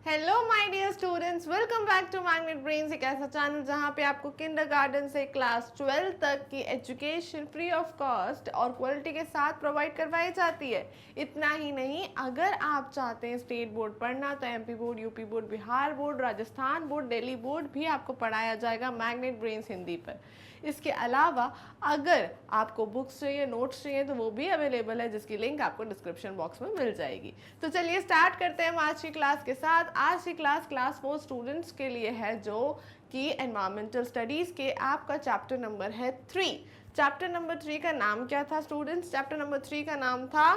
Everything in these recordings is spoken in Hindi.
Hello my dear students, welcome back to magnet brains, एक ऐसा चैनल जहां पे आपको किंडरगार्टन से क्लास 12 तक की एजुकेशन फ्री ऑफ कॉस्ट और क्वालिटी के साथ प्रोवाइड करवाई जाती है। इतना ही नहीं, अगर आप चाहते हैं स्टेट बोर्ड पढ़ना तो MP board, UP board, Bihar board, Rajasthan board, Delhi board भी आपको पढ़ाया जाएगा मैग्नेट ब्रेन्स हिंदी पर। इसके अलावा अगर आपको बुक्स चाहिए, नोट्स चाहिए तो वो भी अवेलेबल है, जिसकी लिंक आपको डिस्क्रिप्शन बॉक्स में मिल जाएगी। तो चलिए स्टार्ट करते हैं आज की क्लास के साथ। आज की क्लास 4 स्टूडेंट्स के लिए है, जो कि एनवायरमेंटल स्टडीज के आपका चैप्टर नंबर है 3। चैप्टर नंबर 3 का नाम क्या था स्टूडेंट्स? चैप्टर नंबर 3 का नाम था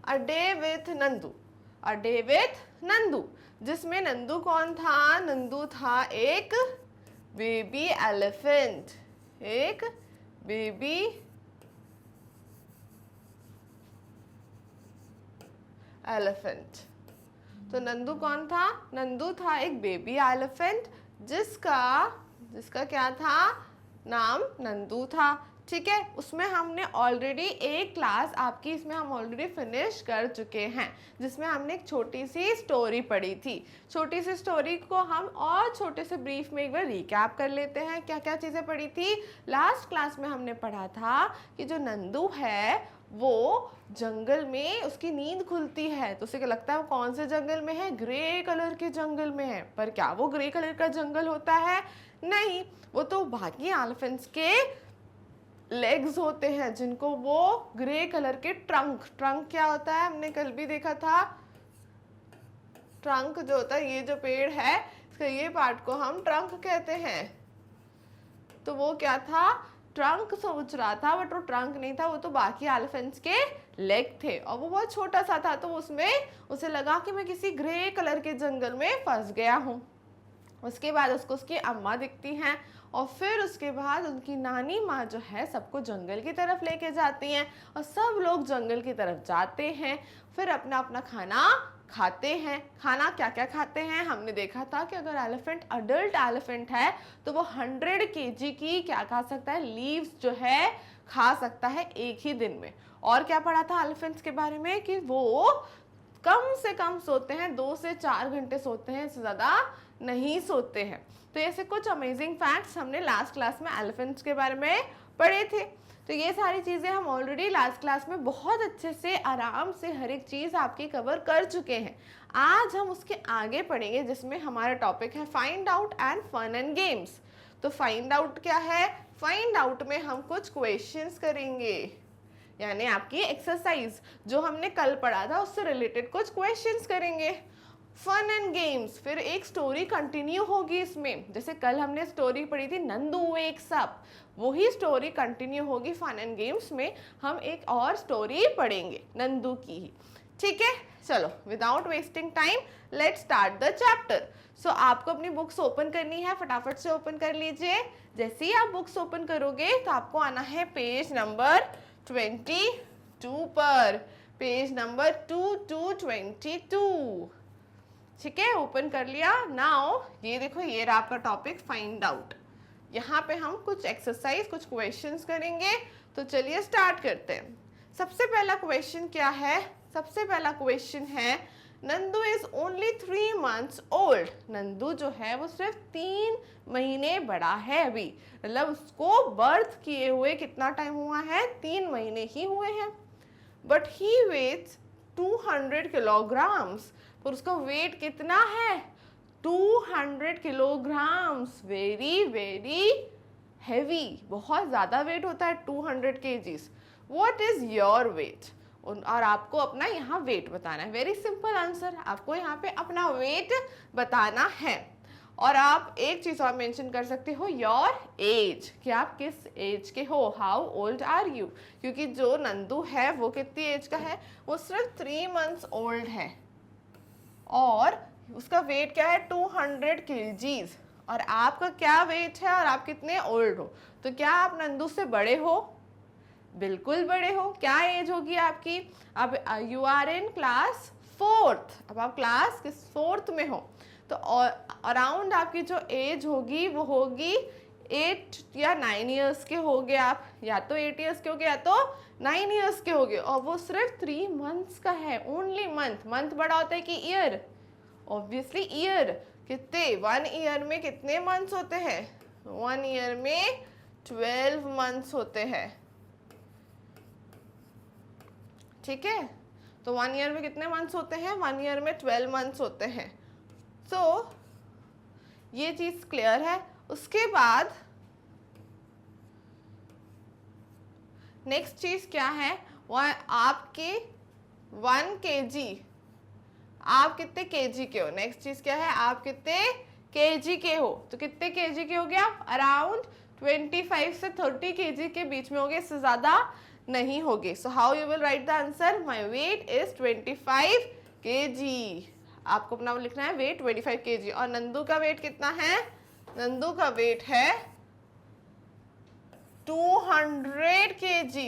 a day with Nandu. A day with Nandu, जिसमें नंदू कौन था? नंदू था एक बेबी एलिफेंट, एक बेबी एलिफेंट। तो नंदू कौन था? नंदू था एक बेबी एलिफेंट जिसका जिसका क्या था? नाम नंदू था। ठीक है, उसमें हमने ऑलरेडी एक क्लास आपकी इसमें हम ऑलरेडी फिनिश कर चुके हैं, जिसमें हमने एक छोटी सी स्टोरी पढ़ी थी। छोटी सी स्टोरी को हम और छोटे से ब्रीफ में एक बार रिकैप कर लेते हैं। क्या क्या चीज़ें पढ़ी थी? लास्ट क्लास में हमने पढ़ा था कि जो नंदू है वो जंगल में उसकी नींद खुलती है, तो उसे क्या लगता है वो कौन से जंगल में है? ग्रे कलर के जंगल में है। पर क्या वो ग्रे कलर का जंगल होता है? नहीं, वो तो बाकी एलिफेंट्स के लेग्स होते हैं, जिनको वो ग्रे कलर के ट्रंक क्या होता है? हमने कल भी देखा था। ट्रंक जो होता है, ये जो पेड़ है इसका ये पार्ट को हम ट्रंक कहते हैं। तो वो क्या था? ट्रंक सोच रहा था, बट वो ट्रंक नहीं था, वो तो बाकी एलिफेंट्स के लेग थे और वो बहुत छोटा सा था। तो उसमें उसे लगा कि मैं किसी ग्रे कलर के जंगल में फंस गया हूँ। उसके बाद उसको उसकी अम्मा दिखती हैं और फिर उसके बाद उनकी नानी माँ जो है सबको जंगल की तरफ लेके जाती हैं और सब लोग जंगल की तरफ जाते हैं। फिर अपना अपना खाना खाते हैं। खाना क्या क्या खाते हैं? हमने देखा था कि अगर एलिफेंट अडल्ट एलिफेंट है तो वो 100 केजी की क्या खा सकता है? लीव्स जो है खा सकता है एक ही दिन में। और क्या पढ़ा था एलिफेंट्स के बारे में? कि वो कम से कम सोते हैं, 2 से 4 घंटे सोते हैं, इससे ज़्यादा नहीं सोते हैं। तो ऐसे कुछ अमेजिंग फैक्ट्स हमने लास्ट क्लास में एलिफेंट्स के बारे में पढ़े थे। तो ये सारी चीज़ें हम ऑलरेडी लास्ट क्लास में बहुत अच्छे से आराम से हर एक चीज़ आपकी कवर कर चुके हैं। आज हम उसके आगे पढ़ेंगे, जिसमें हमारा टॉपिक है find out and fun and games. तो फाइंड आउट क्या है? फाइंड आउट में हम कुछ क्वेश्चंस करेंगे, यानी आपकी एक्सरसाइज जो हमने कल पढ़ा था उससे रिलेटेड कुछ क्वेश्चंस करेंगे। फन एंड गेम्स, फिर एक स्टोरी कंटिन्यू होगी इसमें। जैसे कल हमने स्टोरी पढ़ी थी नंदू वेक्स अप, वही स्टोरी कंटिन्यू होगी फन एंड गेम्स में। हम एक और स्टोरी पढ़ेंगे नंदू की ही। ठीक है, चलो without wasting time let's start the chapter. So आपको अपनी बुक्स ओपन करनी है, फटाफट से ओपन कर लीजिए। जैसे ही आप बुक्स ओपन करोगे तो आपको आना है पेज नंबर 22 पर, पेज नंबर 2222। ठीक है, ओपन कर लिया। नाउ ये देखो, ये रहा आपका टॉपिक फाइंड आउट। यहाँ पे हम कुछ एक्सरसाइज, कुछ क्वेश्चंस करेंगे। तो चलिए स्टार्ट करते हैं। सबसे पहला क्वेश्चन क्या है? सबसे पहला क्वेश्चन है Nandu is only 3 months old. Nandu जो है वो सिर्फ 3 महीने बड़ा है अभी, मतलब उसको बर्थ किए हुए कितना टाइम हुआ है? 3 महीने ही हुए हैं। बट ही वेट्स 200 किलोग्राम्स, पर उसका वेट कितना है? 200 किलोग्राम्स। वेरी वेरी हैवी, बहुत ज़्यादा वेट होता है 200 KGs. What is your weight? और आपको अपना यहाँ वेट बताना है। वेरी सिंपल आंसर, आपको यहाँ पे अपना वेट बताना है। और आप एक चीज़ और मेंशन कर सकते हो, योर एज, कि आप किस एज के हो। How old are you? क्योंकि जो नंदू है वो कितनी एज का है? वो सिर्फ 3 months ओल्ड है और उसका वेट क्या है? 200 केजीज। और आपका क्या वेट है और आप कितने ओल्ड हो? तो क्या आप नंदू से बड़े हो? बिल्कुल बड़े हो। क्या एज होगी आपकी? अब you are in class 4th, अब आप क्लास किस 4th में हो, तो अराउंड आपकी जो एज होगी वो होगी 8 या 9 ईयर्स के होगे आप, या तो 8 ईयर्स के होगे या तो 9 ईयर्स के होगे। और वो सिर्फ 3 months का है, ओनली मंथ। मंथ बड़ा होता है कि ईयर? ऑब्वियसली ईयर, कितने 1 ईयर में कितने मंथ्स होते हैं? 1 ईयर में 12 मंथ्स होते हैं, ठीक है। तो 1 ईयर में कितने मंथ्स होते हैं? 1 ईयर में 12 मंथ्स होते हैं। तो ये चीज क्लियर है। उसके बाद नेक्स्ट चीज क्या है? वह आपके 1 kg, आप कितने kg के हो? नेक्स्ट चीज क्या है? आप कितने kg के हो? तो कितने kg के हो गए आप? अराउंड 25 से 30 kg के बीच में होगे, इससे ज्यादा नहीं होगे। सो how you will write the answer? My weight is 25 kg। आपको अपना लिखना है वेट 25 kg। और नंदू का वेट कितना है? नंदू का वेट है 200 kg।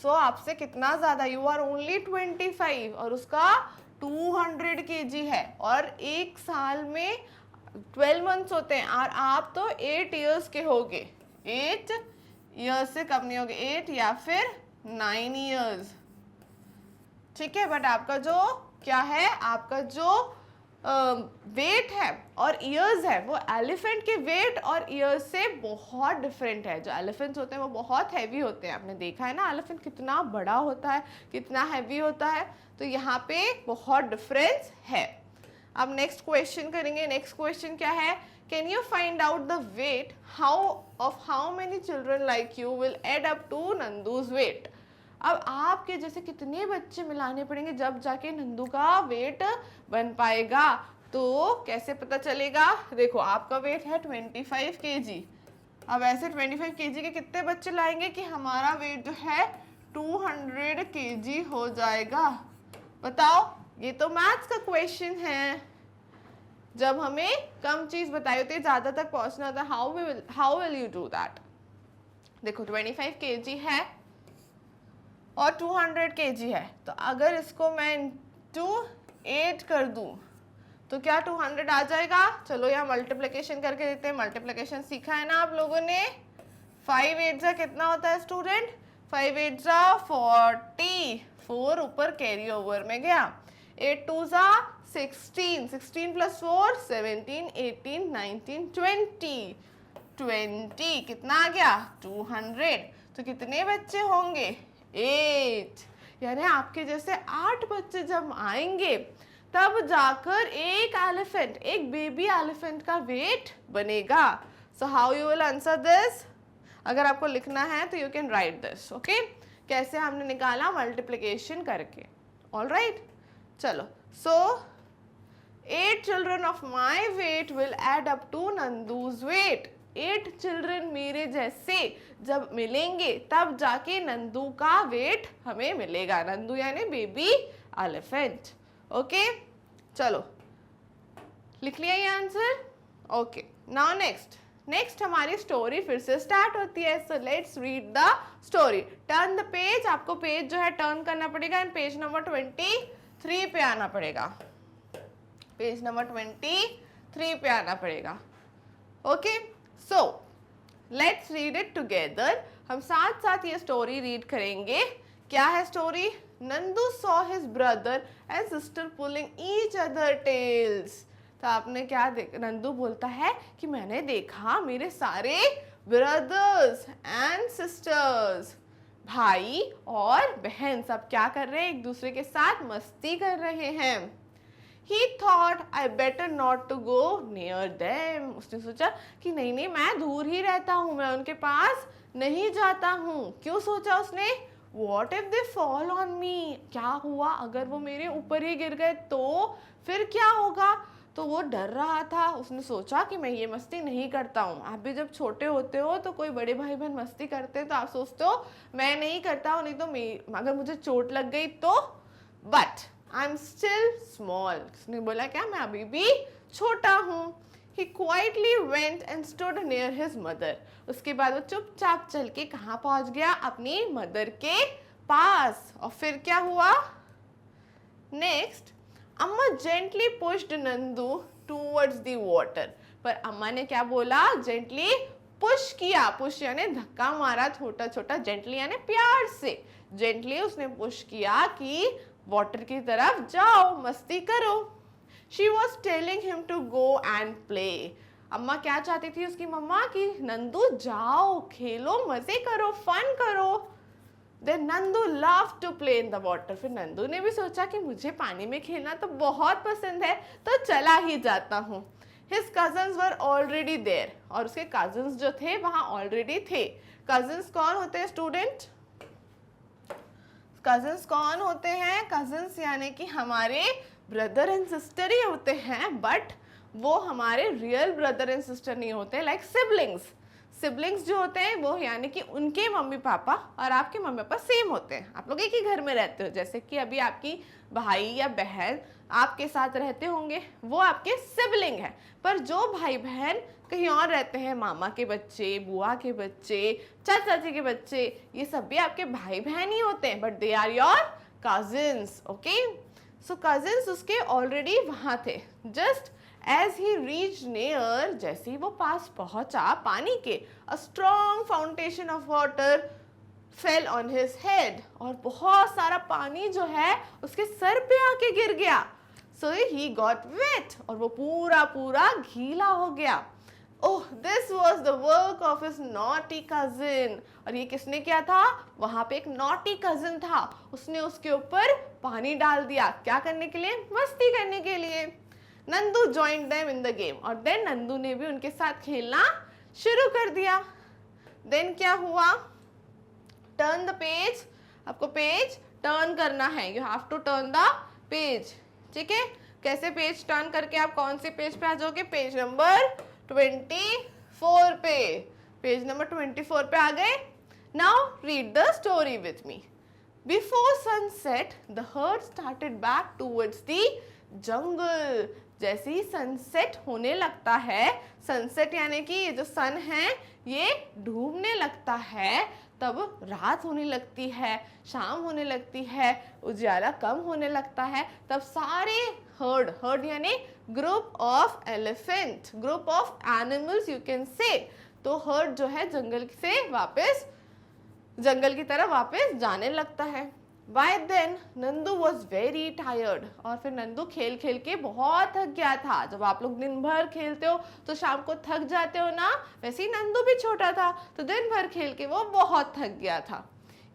सो आपसे कितना ज्यादा? यू आर ओनली 25 और उसका 200 kg है। और एक साल में 12 मंथ्स होते हैं और आप तो 8 इयर्स के होगे। 8 इयर्स से कम नहीं होगे, 8 या फिर 9 इयर्स, ठीक है। बट आपका जो क्या है, आपका जो वेट है और ईयर्स है वो एलिफेंट के वेट और ईयर्स से बहुत डिफरेंट है। जो एलिफेंट्स होते हैं वो बहुत हैवी होते हैं, आपने देखा है ना एलिफेंट कितना बड़ा होता है, कितना हैवी होता है। तो यहाँ पे बहुत डिफरेंस है। अब नेक्स्ट क्वेश्चन करेंगे। नेक्स्ट क्वेश्चन क्या है? Can you find out the weight how many children like you will add up to Nandu's weight. अब आपके जैसे कितने बच्चे मिलाने पड़ेंगे जब जाके नंदू का वेट बन पाएगा। तो कैसे पता चलेगा? देखो आपका वेट है 25 kg। अब ऐसे 25 kg के कितने बच्चे लाएंगे कि हमारा वेट जो है 200 kg हो जाएगा? बताओ, ये तो मैथ्स का क्वेश्चन है। जब हमें कम चीज बताई होती है, ज्यादा तक पहुंचना होता है, how will you do that? देखो 25 kg है और 200 kg है, तो अगर इसको मैं इंटू 8 कर दूं तो क्या 200 आ जाएगा? चलो यहाँ मल्टीप्लिकेशन करके देते हैं। मल्टीप्लिकेशन सीखा है ना आप लोगों ने? 5 8 जा कितना होता है स्टूडेंट? 5 8 जा 40, 4 ऊपर कैरी ओवर में गया। 8 2 जा 16, 16 प्लस 4 17, 18, 19, 20, 20 कितना आ गया? 200। तो कितने बच्चे होंगे? 8। यानी आपके जैसे 8 बच्चे जब आएंगे तब जाकर एक एलिफेंट, एक बेबी एलिफेंट का वेट बनेगा। So how you will answer this? अगर आपको लिखना है तो you can write this, okay. कैसे हमने निकाला? मल्टीप्लिकेशन करके। ऑलराइट, चलो। So 8 children of my weight will add up to Nandu's weight. 8 children मेरे जैसे जब मिलेंगे तब जाके नंदू का वेट हमें मिलेगा। नंदू यानी बेबी एलिफेंट, ओके। चलो लिख लिया ये आंसर, ओके। नाउ नेक्स्ट हमारी स्टोरी फिर से स्टार्ट होती है। सो let's read the story. Turn the page. आपको पेज जो है टर्न करना पड़ेगा एंड पेज नंबर 23 पे आना पड़ेगा। पेज नंबर 23 पे आना पड़ेगा, ओके। So let's read it together. हम साथ साथ ये स्टोरी रीड करेंगे। क्या है story? Nandu saw his brother and sister pulling each other tails. तो आपने क्या देखा? नंदू बोलता है कि मैंने देखा मेरे सारे ब्रदर्स एंड सिस्टर्स, भाई और बहन, सब क्या कर रहे हैं? एक दूसरे के साथ मस्ती कर रहे हैं। He thought I better not to go near them. उसने सोचा कि नहीं मैं दूर ही रहता हूँ, मैं उनके पास नहीं जाता हूँ। क्यों सोचा उसने? What if they fall on me? क्या हुआ अगर वो मेरे ऊपर ही गिर गए तो फिर क्या होगा? तो वो डर रहा था। उसने सोचा कि मैं ये मस्ती नहीं करता हूँ। आप भी जब छोटे होते हो तो कोई बड़े भाई बहन मस्ती करते हैं तो आप सोचते हो मैं नहीं करता हूँ, नहीं तो अगर मुझे चोट लग गई तो। But I am still small. उसने बोला क्या? मैं अभी भी छोटा हूँ। He quietly went and stood near his mother. उसके बाद वो चुपचाप चल के कहाँ पहुँच गया? अपनी मदर के पास। और फिर क्या हुआ? नेक्स्ट, अम्मा gently pushed Nandu towards the water. पर अम्मा ने क्या बोला? जेंटली पुश किया। पुश यानी धक्का मारा, छोटा छोटा। जेंटली यानी प्यार से। जेंटली उसने पुश किया कि वाटर की तरफ जाओ, मस्ती करो। She was telling him to go and play. अम्मा क्या चाहती थी उसकी मम्मा कि नंदू जाओ, खेलो, मजे करो, फन करो। Then Nandu love to play in the water। फिर नंदू ने भी सोचा कि मुझे पानी में खेलना तो बहुत पसंद है, तो चला ही जाता हूँ। His cousins were already there। और उसके cousins जो थे वहाँ already थे। cousins कौन होते हैं स्टूडेंट? cousins कौन होते हैं? cousins यानी कि हमारे ब्रदर एंड सिस्टर ही होते हैं, बट वो हमारे रियल ब्रदर एंड सिस्टर नहीं होते, लाइक सिबलिंग्स। सिबलिंग्स जो होते हैं वो यानी कि उनके मम्मी पापा और आपके मम्मी पापा सेम होते हैं। आप लोग एक ही घर में रहते हो, जैसे कि अभी आपकी भाई या बहन आपके साथ रहते होंगे, वो आपके सिबलिंग है। पर जो भाई बहन कहीं और रहते हैं, मामा के बच्चे, बुआ के बच्चे, चाचा चाची के बच्चे, ये सब भी आपके भाई बहन ही होते हैं, but they are your cousins. Okay, so cousins उसके ऑलरेडी वहाँ थे। जस्ट एज ही रीच नियर, जैसे ही वो पास पहुंचा पानी के, a strong fountain of water fell on his head. और बहुत सारा पानी जो है उसके सर पे आके गिर गया। सो ही गॉट वेट, और वो पूरा पूरा गीला हो गया। Oh, this was the work of his naughty cousin. और ये किसने किया था? वहां पे एक नॉटी कजिन था, उसने उसके ऊपर पानी डाल दिया। क्या करने के लिए? मस्ती करने के लिए। Nandu joined them in the game। और देन नंदू ने भी उनके साथ खेलना शुरू कर दिया। देन क्या हुआ? Turn the page. आपको पेज टर्न करना है, you have to turn the page. ठीक है, कैसे पेज टर्न करके आप कौन से पेज पे आ जाओगे? पेज नंबर 24 पे। पेज नंबर 24 पे आ गए। Now read the story with me. Before sunset the heard started back towards the jungle. जैसे ही सनसेट होने लगता है, सनसेट यानी कि ये जो सन है ये डूबने लगता है, तब रात होने लगती है, शाम होने लगती है, उजाला कम होने लगता है, तब सारे हर्ड यानी group of elephant, group of animals you can say. तो हर्ड जो है जंगल से वापस, जंगल की तरफ वापस जाने लगता है। By then Nandu was very tired। और फिर नंदू खेल खेल के बहुत थक गया था। जब आप लोग दिन भर खेलते हो तो शाम को थक जाते हो ना, वैसे ही नंदू भी छोटा था, तो दिन भर खेल के वो बहुत थक गया था।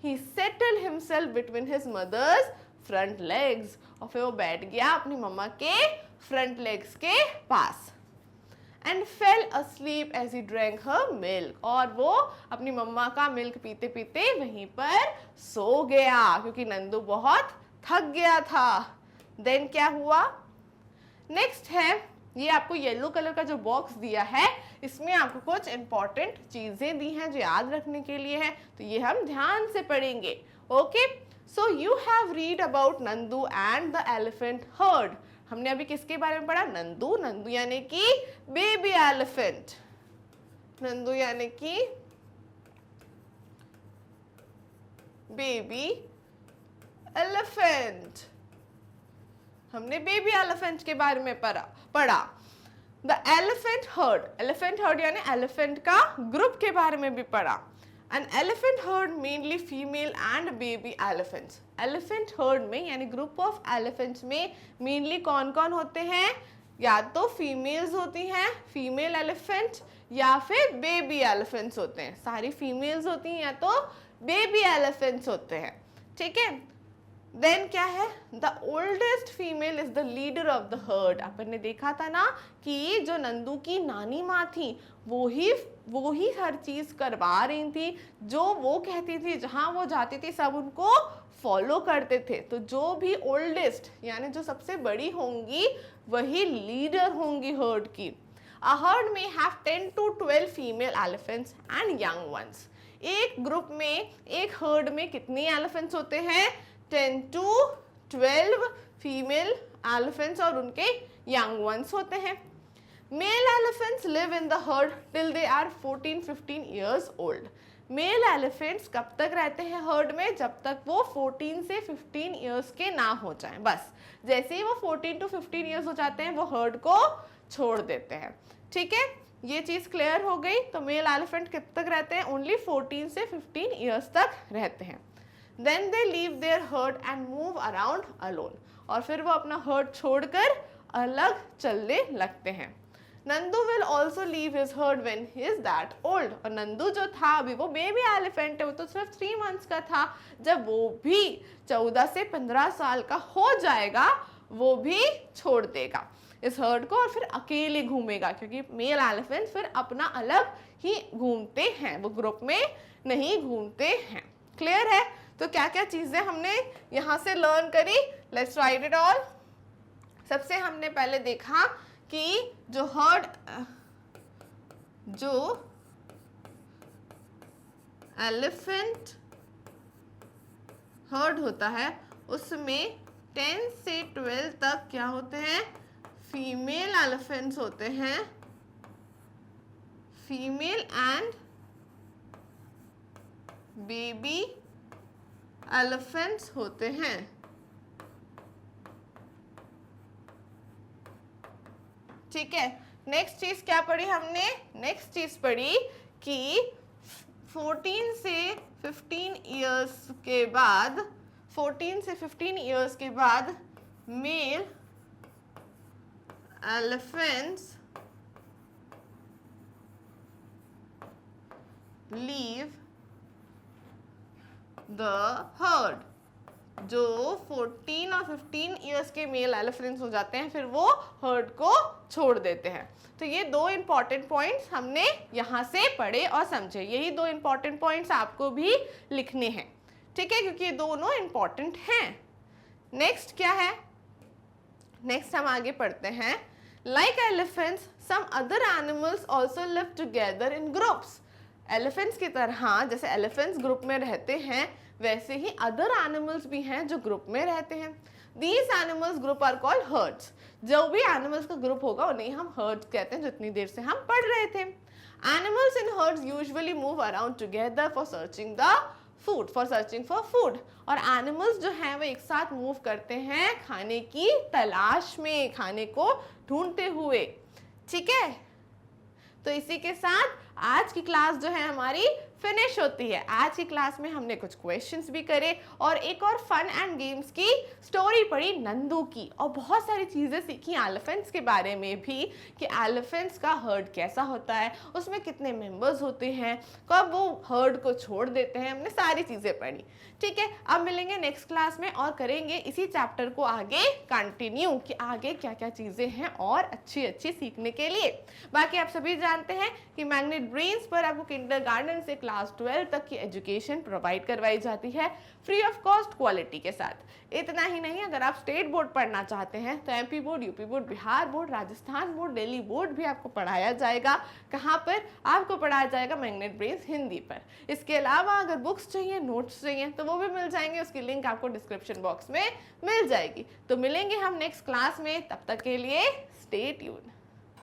He settled himself between his mother's front legs। और फिर वो बैठ गया अपनी मम्मा के फ्रंट लेग्स के पास। And fell asleep as he drank her milk। और वो अपनी मम्मा का मिल्क पीते पीते वहीं पर सो गया, क्योंकि नंदू बहुत थक गया था। देन क्या हुआ? नेक्स्ट है, ये आपको येलो कलर का जो बॉक्स दिया है, इसमें आपको कुछ इंपॉर्टेंट चीजें दी हैं जो याद रखने के लिए है, तो ये हम ध्यान से पढ़ेंगे। Okay, so you have read about Nandu and the elephant heard. हमने अभी किसके बारे में पढ़ा? नंदू। नंदू यानी कि बेबी एलिफेंट। नंदू यानी कि बेबी एलिफेंट। हमने बेबी एलिफेंट के बारे में पढ़ा। द एलिफेंट हर्ड यानी एलिफेंट का ग्रुप के बारे में भी पढ़ा। An elephant herd mainly female and baby elephants। Elephant herd में यानी group of elephants में mainly कौन कौन होते हैं? या तो females होती हैं, female elephant, या फिर baby elephants होते हैं। सारी females होती हैं या तो baby elephants होते हैं। ठीक है, देन क्या है? The oldest female is the leader of the herd. अपन ने देखा था ना कि जो नंदू की नानी माँ थी वो ही हर चीज करवा रही थी, जो वो कहती थी, जहाँ वो जाती थी सब उनको फॉलो करते थे। तो जो भी ओल्डेस्ट यानी जो सबसे बड़ी होंगी वही लीडर होंगी हर्ड की। अ हर्ड में have 10 to 12 female elephants and young ones. एक ग्रुप में, एक हर्ड में कितने एलिफेंट्स होते हैं? 10 to 12 फीमेल एलिफेंट्स और उनके यंग वंस होते हैं। Male elephants live in the herd till they are 14-15 years old। Male elephants कब तक रहते हैं हर्ड में? जब तक वो 14 से 15 ईयर्स के ना हो जाएं। बस जैसे ही वो 14 to 15 ईयर्स हो जाते हैं वो हर्ड को छोड़ देते हैं। ठीक है, ये चीज क्लियर हो गई। तो मेल एलिफेंट कब तक रहते हैं? ओनली 14 से 15 ईयर्स तक रहते हैं। Then they leave their herd and move around alone। और फिर वो अपना हर्ड छोड़कर अलग चलने लगते हैं। Nandu will also leave his heard when he is that old. और नंदू जो था अभी वो बेबी एलिफेंट है, वो तो सिर्फ 3 मंथ्स का था। जब वो भी 14 से 15 साल का हो जाएगा वो भी छोड़ देगा इस हर्ड को और फिर अकेले घूमेगा, क्योंकि मेल एलिफेंट फिर अपना अलग ही घूमते हैं, वो ग्रुप में नहीं घूमते हैं। क्लियर है? तो क्या क्या चीजें हमने यहाँ से लर्न करी, लेट्स राइट इट ऑल। सबसे हमने पहले देखा कि जो एलिफेंट हर्ड होता है उसमें 10 से 12 तक क्या होते हैं, फीमेल एलिफेंट्स होते हैं, फीमेल एंड बेबी एलिफेंट्स होते हैं। ठीक है, नेक्स्ट चीज क्या पढ़ी हमने? नेक्स्ट चीज पढ़ी कि 14 से 15 इयर्स के बाद, 14 से 15 इयर्स के बाद male elephants leave the herd. जो 14 और 15 इयर्स के मेल एलिफेंट्स हो जाते हैं फिर वो हर्ड को छोड़ देते हैं। तो ये 2 इंपॉर्टेंट पॉइंट्स हमने यहाँ से पढ़े और समझे। यही 2 इंपॉर्टेंट पॉइंट्स आपको भी लिखने हैं, ठीक है, क्योंकि ये दोनों इंपॉर्टेंट हैं। नेक्स्ट क्या है? नेक्स्ट हम आगे पढ़ते हैं। Like elephants some other animals also live together in groups. Elephants की तरह जैसे एलिफेंट्स ग्रुप में रहते हैं वैसे ही अदर एनिमल्स भी हैं जो ग्रुप में रहते हैं। These animals group are called herds. जो भी एनिमल्स का ग्रुप होगा उन्हें हम हर्ड्स कहते हैं, जितनी देर से हम पढ़ रहे थे। Animals in hertz usually move around together for searching the food, for searching for food. और एनिमल्स जो हैं वो एक साथ मूव करते हैं खाने की तलाश में, खाने को ढूंढते हुए। ठीक है, तो इसी के साथ आज की क्लास जो है हमारी फिनिश होती है। आज की क्लास में हमने कुछ क्वेश्चंस भी करे और एक और फन एंड गेम्स की स्टोरी पढ़ी नंदू की, और बहुत सारी चीज़ें सीखी एलिफेंट्स के बारे में भी कि एलिफेंट्स का हर्ड कैसा होता है, उसमें कितने मेंबर्स होते हैं, कब वो हर्ड को छोड़ देते हैं, हमने सारी चीज़ें पढ़ी। ठीक है, अब मिलेंगे नेक्स्ट क्लास में और करेंगे इसी चैप्टर को आगे कंटिन्यू कि आगे क्या क्या चीज़ें हैं और अच्छी अच्छी सीखने के लिए। बाकी आप सभी जानते हैं कि मैग्नेट ब्रेन्स पर आपको किंडरगार्टन से क्लास 12 तक की एजुकेशन प्रोवाइड करवाई जाती है फ्री ऑफ कॉस्ट क्वालिटी के साथ। इतना ही नहीं, अगर आप स्टेट बोर्ड पढ़ना चाहते हैं तो MP board, UP board, Bihar board, Rajasthan board, Delhi board भी आपको पढ़ाया जाएगा। कहाँ पर? आपको पढ़ाया जाएगा मैग्नेट ब्रेन्स हिंदी पर। इसके अलावा अगर बुक्स चाहिए, नोट्स चाहिए तो वो भी मिल जाएंगे, उसकी लिंक आपको डिस्क्रिप्शन बॉक्स में मिल जाएगी। तो मिलेंगे हम नेक्स्ट क्लास में, तब तक के लिए स्टे ट्यून्ड।